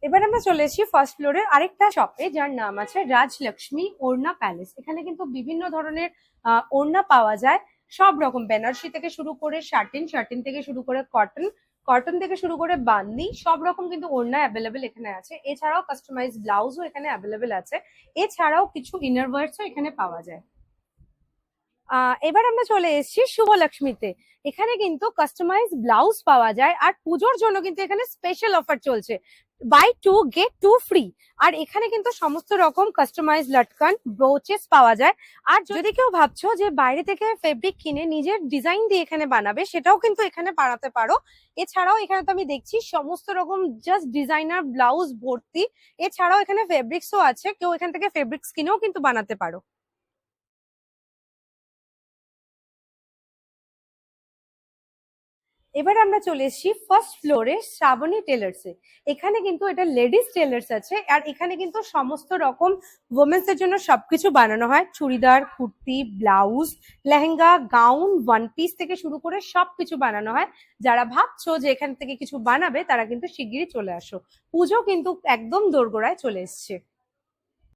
এবার আমরা চলে এসেছি ফার্স্ট ফ্লোরের আরেকটা শপে, যার নাম আছে রাজলক্ষ্মী ওড়না প্যালেস। এখানে কিন্তু বিভিন্ন ধরনের ওড়না পাওয়া যায়, সব রকম বেনারসি থেকে শুরু করে শার্টিন, শার্টিন থেকে শুরু করে কটন, কটন থেকে শুরু করে বান্দি, সব রকম কিন্তু ওড়না অ্যাভেলেবেল এখানে আছে। এছাড়াও কাস্টমাইজ ব্লাউজও এখানে অ্যাভেলেবেল আছে। এছাড়াও কিছু ইনার ওয়ার্কসও এখানে পাওয়া যায়। এবার আমরা চলে এসেছি শুভলক্ষ্মীতে। এখানে কিন্তু কাস্টমাইজ ব্লাউজ পাওয়া যায়, আর পুজোর জন্য কিন্তু এখানে স্পেশাল অফার চলছে, বাই 2 গেট 2 ফ্রি। আর এখানে কিন্তু সমস্ত রকম কাস্টমাইজ লটকন ব্রোচেস পাওয়া যায়। আর যদি কেউ ভাবছো যে বাইরে থেকে ফেব্রিক কিনে নিজের ডিজাইন দিয়ে এখানে বানাবে, সেটাও কিন্তু এখানে বানাতে পারো। এছাড়াও এখানে তো আমি দেখছি সমস্ত রকম জাস্ট ডিজাইনার ব্লাউজ ভর্তি। এছাড়াও এখানে ফেব্রিক্সও আছে, কেউ এখান থেকে ফেব্রিক্স কিনেও কিন্তু বানাতে পারো। এবার আমরা চলে এসেছি ফার্স্ট ফ্লোরে শ্রাবণী টেলার্স এ। এখানে কিন্তু এটা লেডিস টেলার্স আছে, আর এখানে কিন্তু সমস্ত রকম ওমেন্স এর জন্য সবকিছু বানানো হয়। Churidar, kurti, blouse, lehenga, gown, one piece থেকে শুরু করে সবকিছু বানানো হয়। যারা ভাবছো যে এখান থেকে কিছু বানাবে, তারা কিন্তু শিগগিরই চলে আসো। পুজো কিন্তু একদম দোরগোড়ায় চলে এসছে।